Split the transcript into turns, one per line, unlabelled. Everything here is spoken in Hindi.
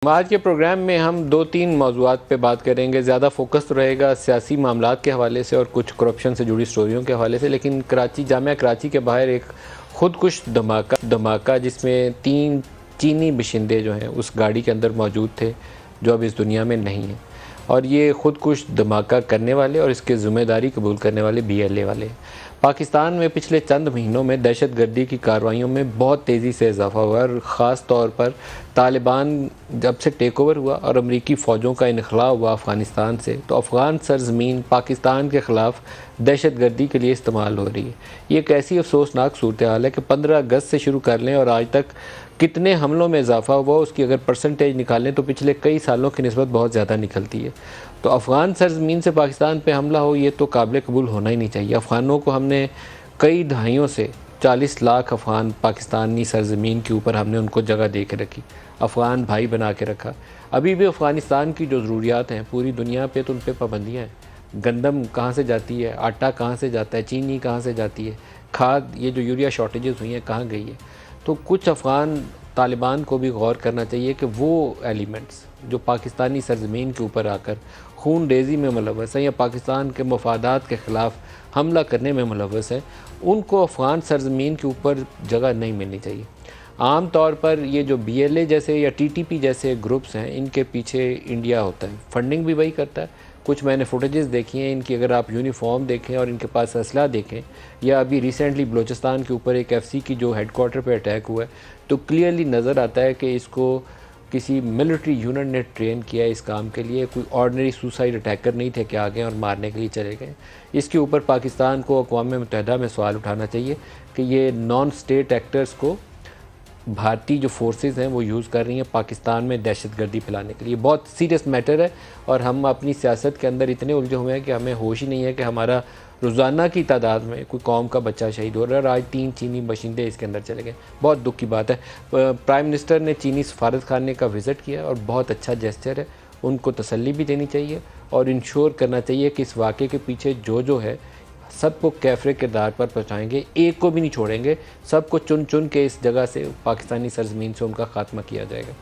आज के प्रोग्राम में हम 2-3 मौज़ूआत पे बात करेंगे। ज़्यादा फोकस तो रहेगा सियासी मामलात के हवाले से और कुछ करप्शन से जुड़ी स्टोरियों के हवाले से। लेकिन जामिया कराची के बाहर एक खुदकुश धमाका जिसमें 3 चीनी बाशिंदे जो हैं उस गाड़ी के अंदर मौजूद थे, जो अब इस दुनिया में नहीं हैं। और ये खुदकुश धमाका करने वाले और इसकी ज़िम्मेदारी कबूल करने वाले BLA वाले हैं। पाकिस्तान में पिछले चंद महीनों में दहशतगर्दी की कार्रवाइयों में बहुत तेज़ी से इजाफा हुआ और ख़ास तौर पर तालिबान जब से टेक ओवर हुआ और अमरीकी फ़ौजों का इनखला हुआ अफ़गानिस्तान से, तो अफ़गान सरज़मीन पाकिस्तान के ख़िलाफ़ दहशतगर्दी के लिए इस्तेमाल हो रही है। ये एक ऐसी अफसोसनाक सूरत हाल है कि 15 अगस्त से शुरू कर लें और आज तक कितने हमलों में इजाफा हुआ, उसकी अगर परसेंटेज निकालें तो पिछले कई सालों की निस्बत बहुत ज़्यादा निकलती है। तो अफ़गान सरज़मीन से पाकिस्तान पे हमला हो, ये तो काबिल कबूल होना ही नहीं चाहिए। अफ़गानों को हमने कई दहाइयों से 40 लाख अफ़गान पाकिस्तानी सरज़मीन के ऊपर हमने उनको जगह दे के रखी, अफ़गान भाई बना के रखा। अभी भी अफ़गानिस्तान की जो ज़रूरियात हैं पूरी दुनिया पे, तो उन पर पाबंदियाँ हैं। गंदम कहाँ से जाती है, आटा कहाँ से जाता है, चीनी कहाँ से जाती है, खाद, ये जो यूरिया शॉर्टेजेस हुई हैं कहाँ गई है। तो कुछ अफ़गान तालिबान को भी गौर करना चाहिए कि वो एलिमेंट्स जो पाकिस्तानी सरज़मीन के ऊपर आकर खून रेज़ी में मुलव्वस है या पाकिस्तान के मफादात के ख़िलाफ़ हमला करने में मुलव्वस है, उनको अफ़गान सरज़मीन के ऊपर जगह नहीं मिलनी चाहिए। आम तौर पर ये जो BLA जैसे या TTP जैसे ग्रुप्स हैं, इनके पीछे इंडिया होता है, फंडिंग भी वही करता है। कुछ मैंने फुटेजेस देखी हैं इनकी, अगर आप यूनिफॉर्म देखें और इनके पास असला देखें, या अभी रिसेंटली बलूचिस्तान के ऊपर एक FC की जो हेडक्वार्टर पे अटैक हुआ है, तो क्लियरली नज़र आता है कि इसको किसी मिलिट्री यूनिट ने ट्रेन किया है इस काम के लिए। कोई ऑर्डिनरी सुसाइड अटैकर नहीं थे कि आ गए और मारने के लिए चले गए। इसके ऊपर पाकिस्तान को अक़वाम मुत्तहिदा में सवाल उठाना चाहिए कि ये नॉन स्टेट एक्टर्स को भारतीय जो फोर्सेस हैं वो यूज़ कर रही हैं पाकिस्तान में दहशतगर्दी फैलाने के लिए। बहुत सीरियस मैटर है और हम अपनी सियासत के अंदर इतने उलझे हुए हैं कि हमें होश ही नहीं है कि हमारा रोज़ाना की तादाद में कोई कौम का बच्चा शहीद हो रहा है और आज 3 चीनी बाशिंदे इसके अंदर चले गए। बहुत दुख की बात है। प्राइम मिनिस्टर ने चीनी सफारत खाने का विज़िट किया और बहुत अच्छा जेस्चर है, उनको तसल्ली भी देनी चाहिए और इंश्योर करना चाहिए कि इस वाक़े के पीछे जो है सबको कैफरे किरदार पर पहुँचाएँगे, एक को भी नहीं छोड़ेंगे, सबको चुन चुन के इस जगह से, पाकिस्तानी सरज़मीन से उनका ख़ात्मा किया जाएगा।